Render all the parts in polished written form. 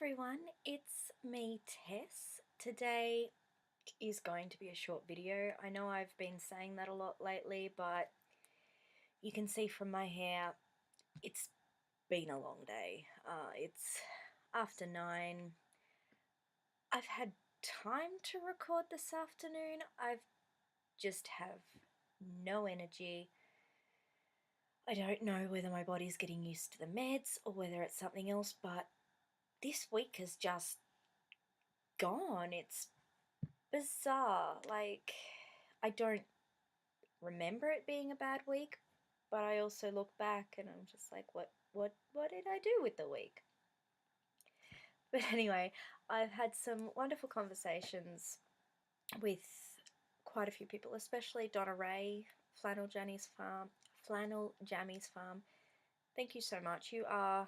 everyone, it's me Tess. Today is going to be a short video. I know I've been saying that a lot lately, but you can see from my hair it's been a long day. It's after 9. I've had time to record this afternoon. I've just have no energy. I don't know whether my body's getting used to the meds or whether it's something else, but this week has just gone. It's bizarre. Like, I don't remember it being a bad week, but I also look back and I'm just like, what did I do with the week? But anyway, I've had some wonderful conversations with quite a few people, especially Donna Ray, Flannel Jammy's Farm. Thank you so much. You are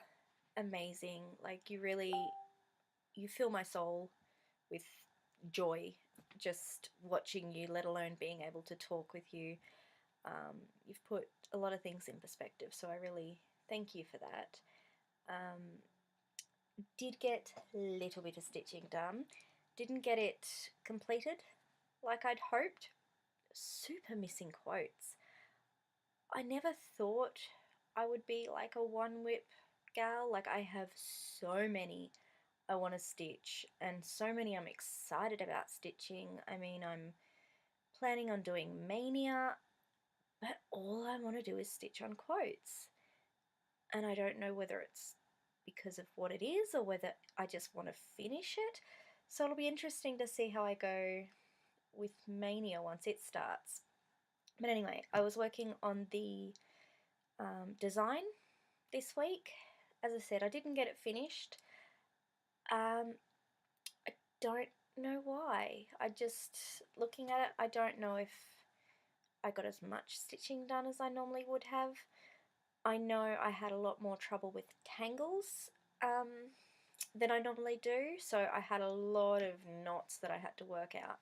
amazing. Like, you fill my soul with joy just watching you, let alone being able to talk with you. You've put a lot of things in perspective, so I really thank you for that. Did get a little bit of stitching done. Didn't get it completed like I'd hoped. Super missing quotes. I never thought I would be like a one whip gal. Like, I have so many I want to stitch and so many I'm excited about stitching. I mean, I'm planning on doing Mania, but all I want to do is stitch on quotes. And I don't know whether it's because of what it is or whether I just want to finish it. So it'll be interesting to see how I go with Mania once it starts. But anyway, I was working on the design this week. As I said, I didn't get it finished. I don't know why. I just, looking at it, I don't know if I got as much stitching done as I normally would have. I know I had a lot more trouble with tangles than I normally do, so I had a lot of knots that I had to work out.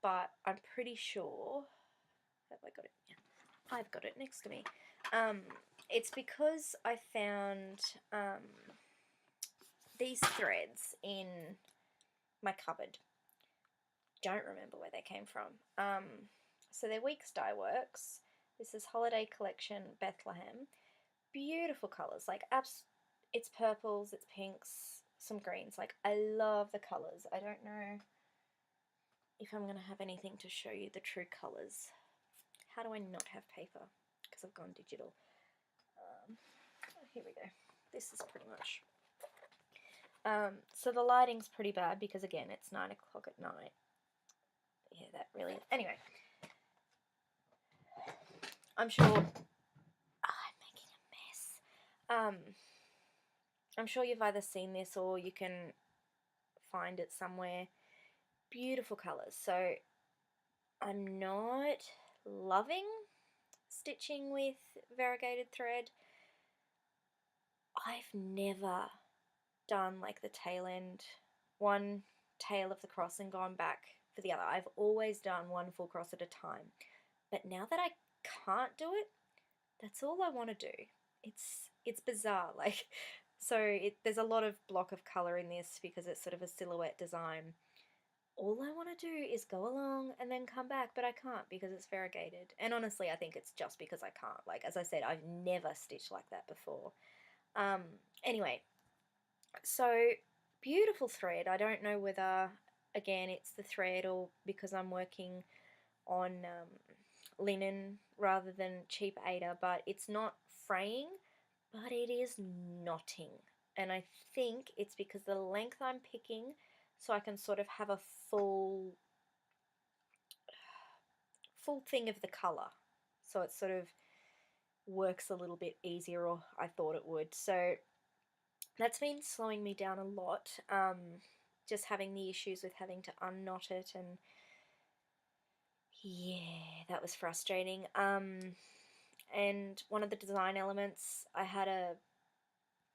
But I'm pretty sure, have I got it? Yeah, I've got it next to me. It's because I found these threads in my cupboard. Don't remember where they came from. So they're Weeks Dye Works. This is Holiday Collection Bethlehem. Beautiful colours, like it's purples, it's pinks, some greens. Like, I love the colours. I don't know if I'm going to have anything to show you the true colours. How do I not have paper? Because I've gone digital. Here we go. This is pretty much. So the lighting's pretty bad because, again, it's 9 o'clock at night. Yeah, that really... Anyway. I'm sure... I'm making a mess. I'm sure you've either seen this or you can find it somewhere. Beautiful colours. So I'm not loving stitching with variegated thread. I've never done like the tail end, one tail of the cross and gone back for the other. I've always done one full cross at a time. But now that I can't do it, that's all I want to do. It's bizarre. Like, so there's a lot of block of colour in this because it's sort of a silhouette design. All I want to do is go along and then come back, but I can't because it's variegated. And honestly, I think it's just because I can't. Like, as I said, I've never stitched like that before. Anyway, so beautiful thread. I don't know whether, again, it's the thread or because I'm working on linen rather than cheap Aida, but it's not fraying, but it is knotting. And I think it's because the length I'm picking, so I can sort of have a full thing of the colour. So it sort of works a little bit easier, or I thought it would. So that's been slowing me down a lot. Just having the issues with having to unknot it, and yeah, that was frustrating. And one of the design elements, I had a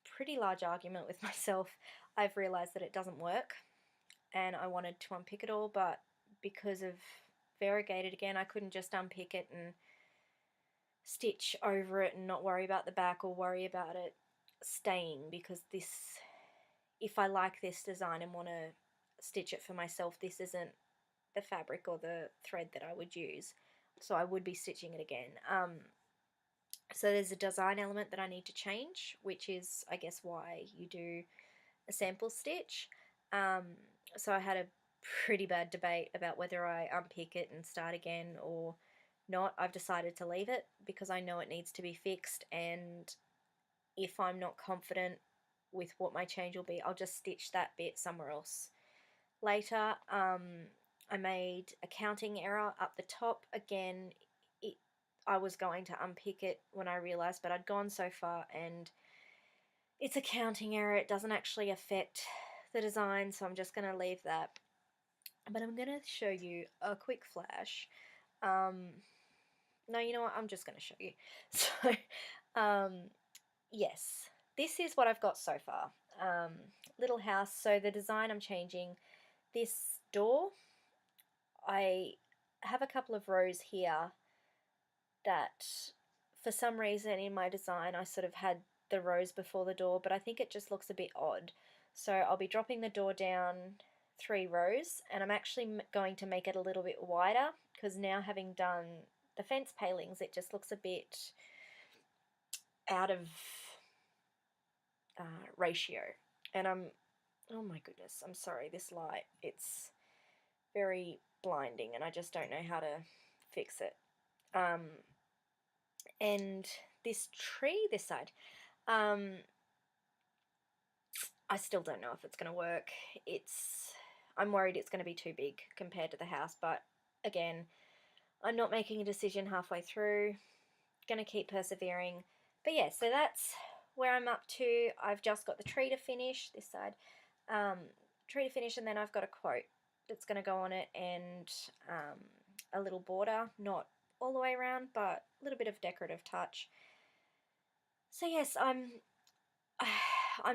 pretty large argument with myself. I've realised that it doesn't work, and I wanted to unpick it all, but because of variegated again, I couldn't just unpick it and stitch over it and not worry about the back or worry about it staying, because this if I like this design and want to stitch it for myself, this isn't the fabric or the thread that I would use. So I would be stitching it again. So there's a design element that I need to change, which is, I guess, why you do a sample stitch. So I had a pretty bad debate about whether I unpick it and start again or not. I've decided to leave it because I know it needs to be fixed, and if I'm not confident with what my change will be, I'll just stitch that bit somewhere else later. I made a counting error up the top. Again, I was going to unpick it when I realised, but I'd gone so far, and it's a counting error. It doesn't actually affect the design, so I'm just going to leave that. But I'm going to show you a quick flash. No, you know what? I'm just going to show you. So, yes, this is what I've got so far. Little house. So the design I'm changing. This door, I have a couple of rows here that for some reason in my design I sort of had the rows before the door, but I think it just looks a bit odd. So I'll be dropping the door down 3 rows, and I'm actually going to make it a little bit wider because now, having done the fence palings, it just looks a bit out of ratio. And oh my goodness, I'm sorry, this light, it's very blinding and I just don't know how to fix it. And this tree this side, I still don't know if it's going to work. I'm worried it's going to be too big compared to the house, but again, I'm not making a decision halfway through. Going to keep persevering. But yeah, so that's where I'm up to. I've just got the tree to finish, this side, tree to finish, and then I've got a quote that's going to go on it, and a little border, not all the way around, but a little bit of decorative touch. So yes, I'm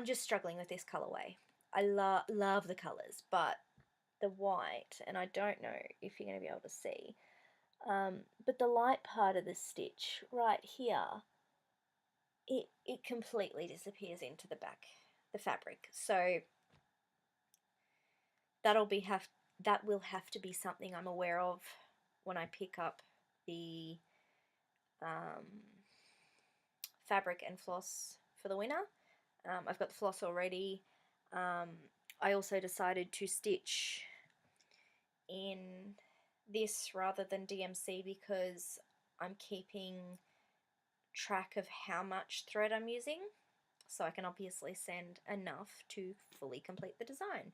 just struggling with this colorway. I love the colors, but the white, and I don't know if you're going to be able to see, but the light part of the stitch right here, it completely disappears into the back, the fabric. So that will have to be something I'm aware of when I pick up the fabric and floss for the winter. I've got the floss already. I also decided to stitch in this rather than DMC because I'm keeping track of how much thread I'm using, so I can obviously send enough to fully complete the design.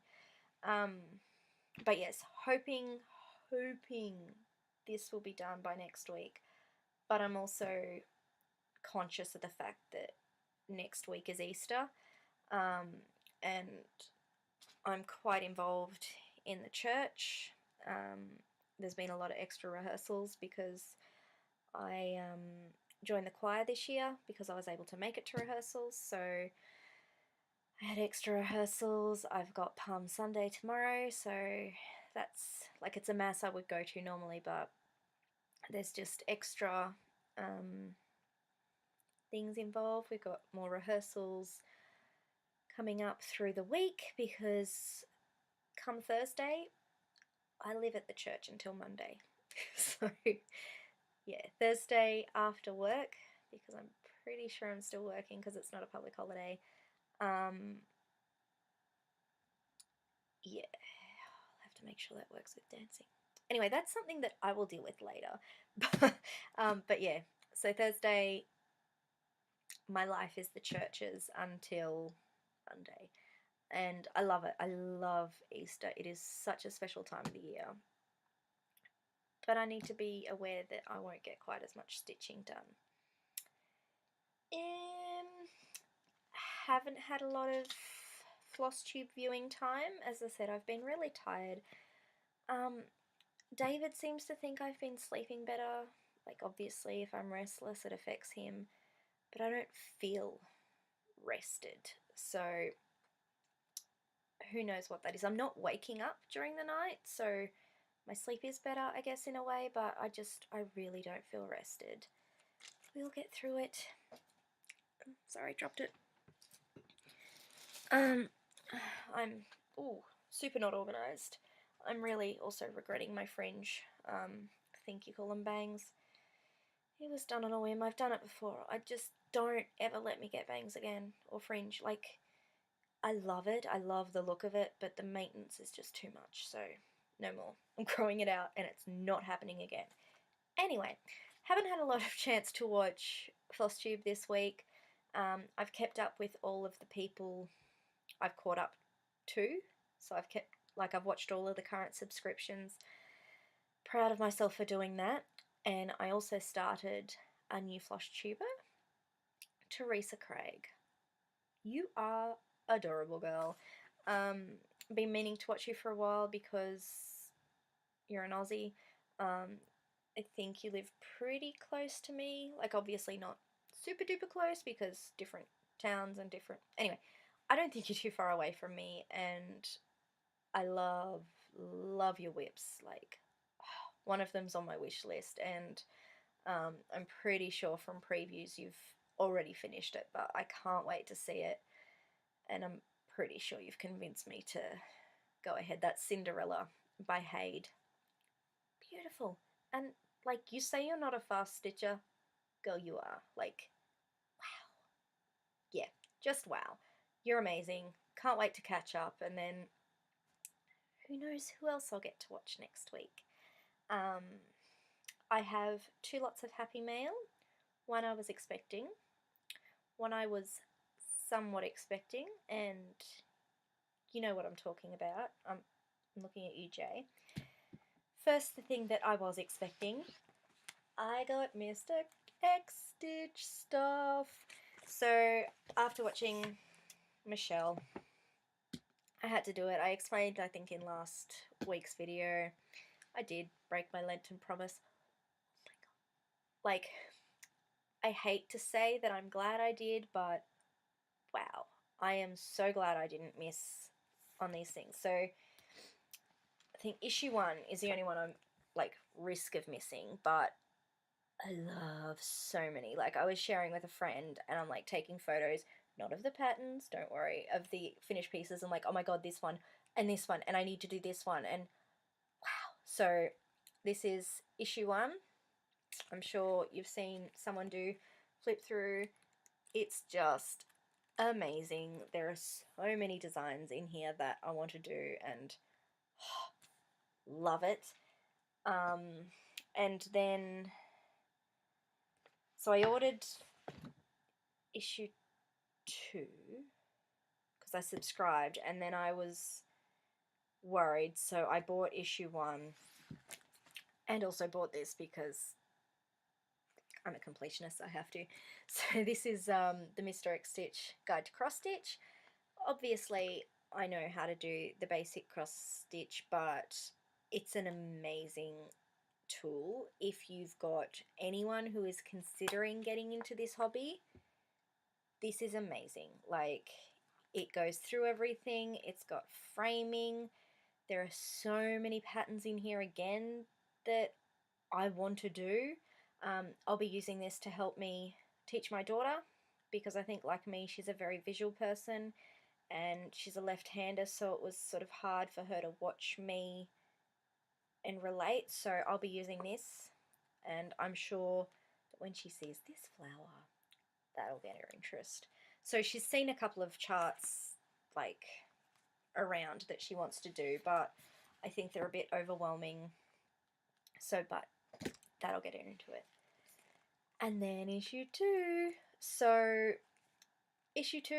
But yes, hoping this will be done by next week, but I'm also conscious of the fact that next week is Easter, and I'm quite involved in the church. There's been a lot of extra rehearsals because I joined the choir this year because I was able to make it to rehearsals, so I had extra rehearsals. I've got Palm Sunday tomorrow, so that's like, it's a mass I would go to normally, but there's just extra things involved. We've got more rehearsals coming up through the week because come Thursday, I live at the church until Monday. So yeah, Thursday after work, because I'm pretty sure I'm still working because it's not a public holiday. Yeah, I'll have to make sure that works with dancing. Anyway, that's something that I will deal with later. But yeah, so Thursday, my life is the churches until Monday. And I love it. I love Easter. It is such a special time of the year. But I need to be aware that I won't get quite as much stitching done. Haven't had a lot of Flosstube viewing time. As I said, I've been really tired. David seems to think I've been sleeping better. Like, obviously, if I'm restless, it affects him. But I don't feel rested. So who knows what that is. I'm not waking up during the night, so my sleep is better, I guess, in a way, but I really don't feel rested. We'll get through it. Sorry, dropped it. I'm, ooh, super not organised. I'm really also regretting my fringe. I think you call them bangs. It was done on a whim. I've done it before. I just don't ever let me get bangs again or fringe. Like, I love it. I love the look of it, but the maintenance is just too much. So, no more. I'm growing it out and it's not happening again. Anyway, haven't had a lot of chance to watch Flosstube this week. I've kept up with all of the people I've caught up to. So I've watched all of the current subscriptions. Proud of myself for doing that. And I also started a new Flosstuber, Teresa Craig. You are adorable, girl. Been meaning to watch you for a while because you're an Aussie. I think you live pretty close to me. Like, obviously not super duper close because different towns and different... Anyway, I don't think you're too far away from me, and I love your whips. Like, one of them's on my wish list, and I'm pretty sure from previews you've already finished it, but I can't wait to see it, and I'm pretty sure you've convinced me to go ahead. That's Cinderella by Hade. Beautiful. And, like, you say you're not a fast stitcher. Girl, you are. Like, wow. Yeah, just wow. You're amazing. Can't wait to catch up, and then who knows who else I'll get to watch next week. I have 2 lots of happy mail. One I was expecting, one I was somewhat expecting, and you know what I'm talking about. I'm looking at you, Jay. First, the thing that I was expecting, I got Mr. X Stitch stuff. So, after watching Michelle, I had to do it. I explained, I think, in last week's video. I did break my Lenten promise. Oh my god. Like, I hate to say that I'm glad I did, but wow. I am so glad I didn't miss on these things. So, I think issue 1 is the only one I'm, like, risk of missing, but I love so many. Like, I was sharing with a friend, and I'm, like, taking photos, not of the patterns, don't worry, of the finished pieces, and, like, oh my god, this one, and I need to do this one, and wow. So, this is issue 1. I'm sure you've seen someone do flip through. It's just amazing. There are so many designs in here that I want to do, and love it. And then, so I ordered issue 2 because I subscribed, and then I was worried, so I bought issue 1 and also bought this because I'm a completionist, I have to. So this is the Mr. X Stitch Guide to Cross Stitch. Obviously, I know how to do the basic cross stitch, but it's an amazing tool if you've got anyone who is considering getting into this hobby. This is amazing. Like, it goes through everything. It's got framing. There are so many patterns in here again that I want to do. I'll be using this to help me teach my daughter because I think, like me, she's a very visual person and she's a left-hander, so it was sort of hard for her to watch me and relate. So I'll be using this, and I'm sure that when she sees this flower, that'll get her interest. So she's seen a couple of charts, like, around that she wants to do, but I think they're a bit overwhelming. So, but that'll get her into it. And then issue 2. So, issue 2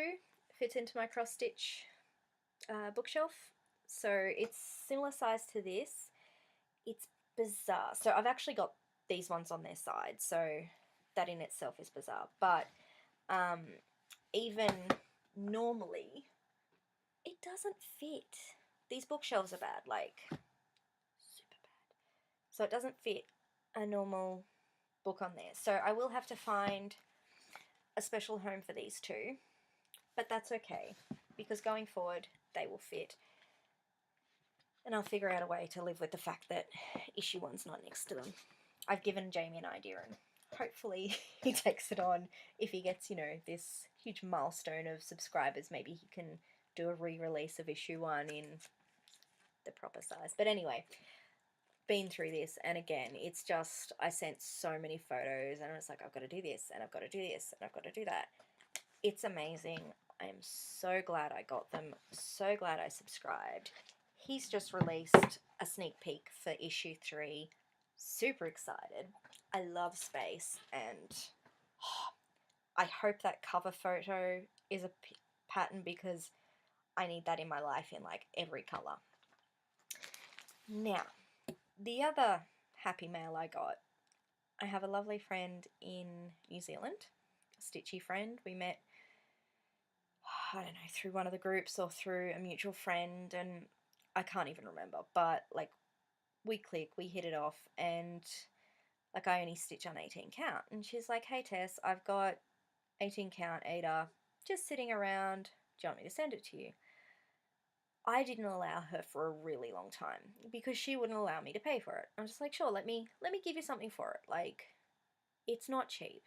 fits into my cross stitch bookshelf. So, it's similar size to this. It's bizarre. So, I've actually got these ones on their side, so that in itself is bizarre. But even normally, it doesn't fit. These bookshelves are bad, like, super bad. So, it doesn't fit a normal book on there. So I will have to find a special home for these 2, but that's okay because going forward they will fit, and I'll figure out a way to live with the fact that issue 1's not next to them. I've given Jamie an idea, and hopefully he takes it on. If he gets, you know, this huge milestone of subscribers, maybe he can do a re-release of issue 1 in the proper size. But anyway, been through this, and again, it's just, I sent so many photos, and it's like, I've got to do this, and I've got to do this, and I've got to do that. It's amazing. I am so glad I got them, so glad I subscribed. He's just released a sneak peek for issue 3. Super excited. I love space, and I hope that cover photo is a pattern, because I need that in my life in like every colour. Now, the other happy mail I got, I have a lovely friend in New Zealand, a stitchy friend. We met, I don't know, through one of the groups or through a mutual friend, and I can't even remember, but like we click, we hit it off, and like I only stitch on 18 count, and she's like, hey Tess, I've got 18 count Ada just sitting around, do you want me to send it to you? I didn't allow her for a really long time because she wouldn't allow me to pay for it. I'm just like, sure, let me give you something for it. Like, it's not cheap.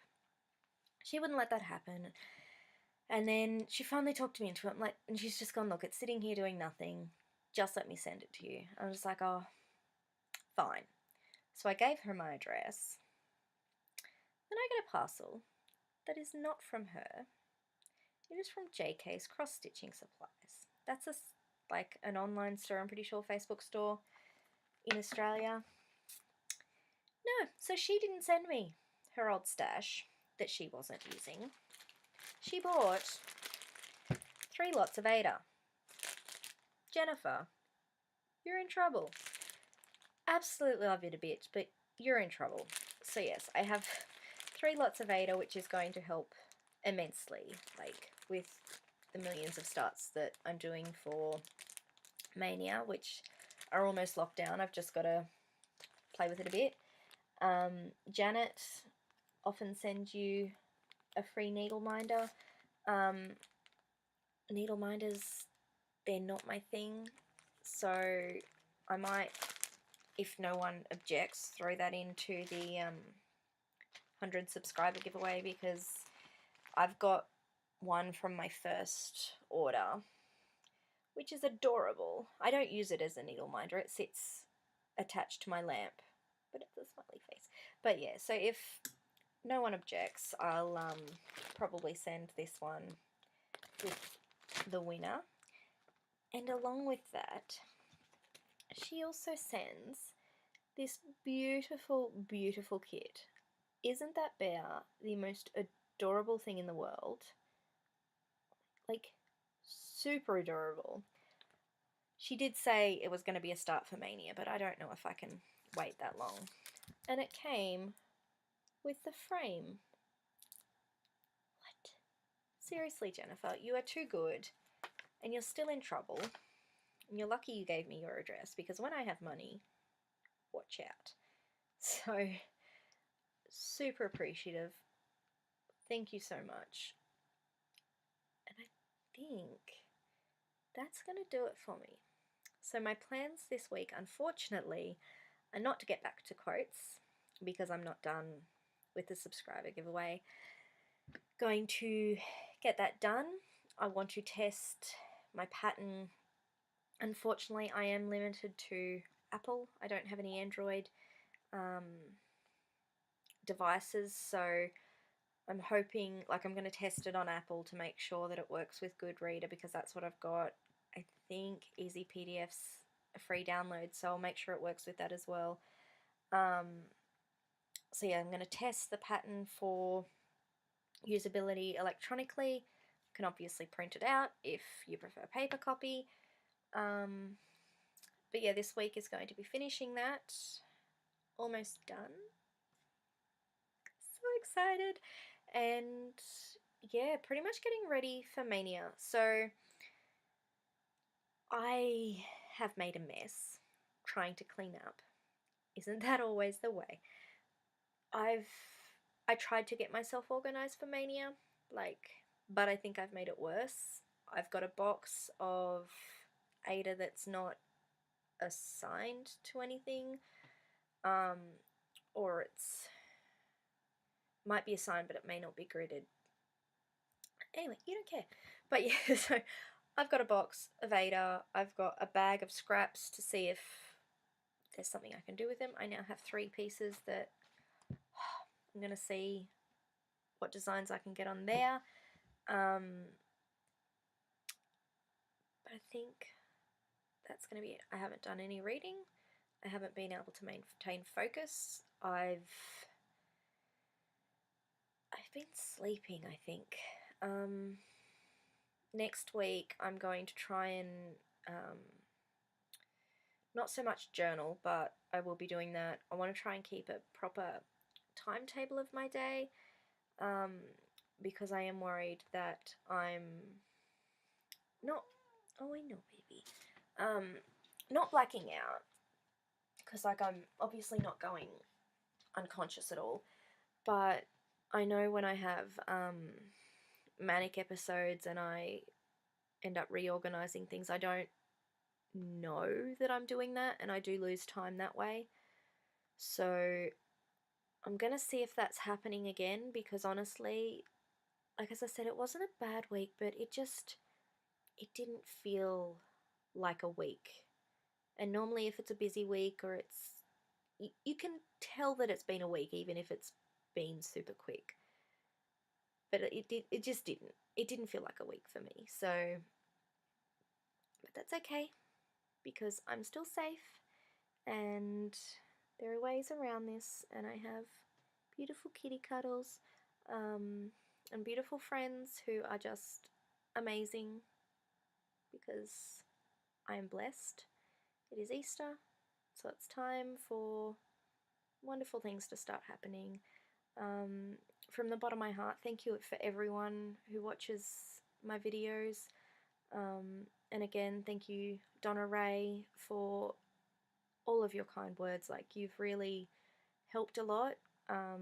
She wouldn't let that happen. And then she finally talked me into it. I'm like, and she's just gone, look, it's sitting here doing nothing. Just let me send it to you. I'm just like, oh, fine. So I gave her my address. Then I get a parcel that is not from her. It is from JK's Cross Stitching Supplies. That's like an online store, I'm pretty sure, Facebook store in Australia. No, so she didn't send me her old stash that she wasn't using. She bought 3 lots of Ada. Jennifer, you're in trouble. Absolutely love you to bits, but you're in trouble. So yes, I have 3 lots of Ada, which is going to help immensely, like with the millions of starts that I'm doing for Mania, which are almost locked down. I've just got to play with it a bit. Janet often sends you a free needle minder. Needle minders, they're not my thing, so I might, if no one objects, throw that into the 100 subscriber giveaway, because I've got one from my first order, which is adorable. I don't use it as a needle minder, it sits attached to my lamp, but it's a smiley face. But yeah, so if no one objects, I'll probably send this one with the winner. And along with that, she also sends this beautiful, beautiful kit. Isn't that bear the most adorable thing in the world? Like, super adorable. She did say it was going to be a start for Mania, but I don't know if I can wait that long. And it came with the frame. What? Seriously, Jennifer, you are too good, and you're still in trouble. And you're lucky you gave me your address, because when I have money, watch out. So, super appreciative. Thank you so much. And I think that's going to do it for me. So my plans this week, unfortunately, are not to get back to quotes, because I'm not done with the subscriber giveaway. Going to get that done. I want to test my pattern. Unfortunately, I am limited to Apple. I don't have any Android devices, so I'm hoping, like, I'm going to test it on Apple to make sure that it works with Goodreader, because that's what I've got. I think Easy PDF's a free download, so I'll make sure it works with that as well. So yeah, I'm going to test the pattern for usability electronically. You can obviously print it out if you prefer paper copy. But yeah, this week is going to be finishing that. Almost done. So excited. And yeah, pretty much getting ready for Mania. So I have made a mess trying to clean up. Isn't that always the way? I tried to get myself organized for Mania, but I think I've made it worse. I've got a box of Ada that's not assigned to anything, or it's might be assigned, but it may not be gridded. Anyway, you don't care. But yeah, so I've got a box of Ada. I've got a bag of scraps to see if there's something I can do with them. I now have 3 pieces that I'm going to see what designs I can get on there. But I think that's going to be it. I haven't done any reading. I haven't been able to maintain focus. I've been sleeping, I think. Next week I'm going to try and not so much journal, but I will be doing that. I want to try and keep a proper timetable of my day, because I am worried that I'm not, oh I know baby, not blacking out, because like I'm obviously not going unconscious at all, but I know when I have manic episodes and I end up reorganizing things, I don't know that I'm doing that, and I do lose time that way. So I'm gonna see if that's happening again, because honestly, like as I said, it wasn't a bad week, but it didn't feel like a week. And normally if it's a busy week, or you can tell that it's been a week even if it's been super quick. But it just didn't. It didn't feel like a week for me. So, but that's okay, because I'm still safe, and there are ways around this, and I have beautiful kitty cuddles, and beautiful friends who are just amazing, because I am blessed. It is Easter, so it's time for wonderful things to start happening. From the bottom of my heart, thank you for everyone who watches my videos. And again, thank you, Donna Ray, for all of your kind words. Like, you've really helped a lot. I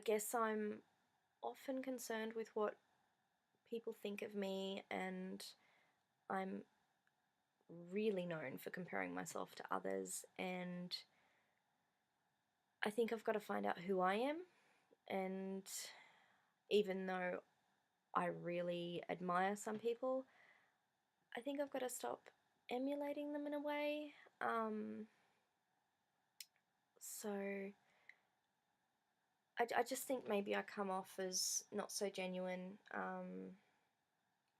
guess I'm often concerned with what people think of me, and I'm really known for comparing myself to others, and I think I've got to find out who I am. And even though I really admire some people, I think I've got to stop emulating them in a way. So I just think maybe I come off as not so genuine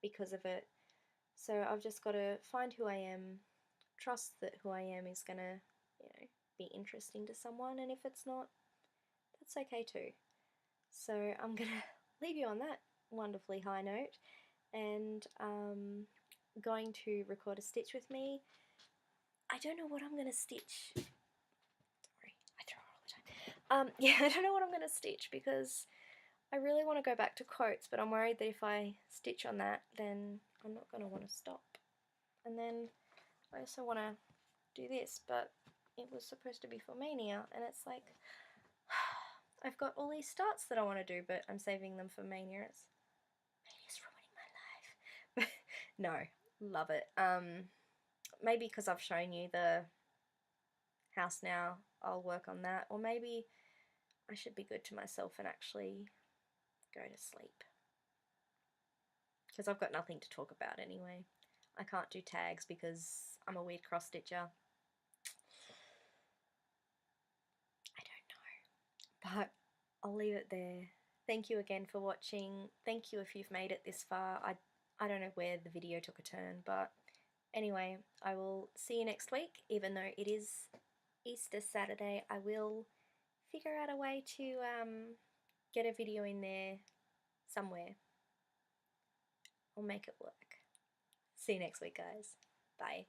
because of it. So I've just got to find who I am, trust that who I am is going to, be interesting to someone, and if it's not, that's okay too. So I'm going to leave you on that wonderfully high note, and going to record a stitch with me. I don't know what I'm going to stitch. Sorry, I throw it all the time. Yeah, I don't know what I'm going to stitch, because I really want to go back to quotes, but I'm worried that if I stitch on that, then I'm not going to want to stop. And then I also want to do this, but it was supposed to be for Mania, and it's like, I've got all these starts that I want to do, but I'm saving them for Mania. Mania's ruining my life. No, love it. Maybe because I've shown you the house now, I'll work on that, or maybe I should be good to myself and actually go to sleep, because I've got nothing to talk about anyway. I can't do tags because I'm a weird cross stitcher. I don't know, but I'll leave it there. Thank you again for watching. Thank you if you've made it this far. I don't know where the video took a turn, but anyway, I will see you next week. Even though it is Easter Saturday, I will figure out a way to get a video in there somewhere. I'll make it work. See you next week, guys. Bye.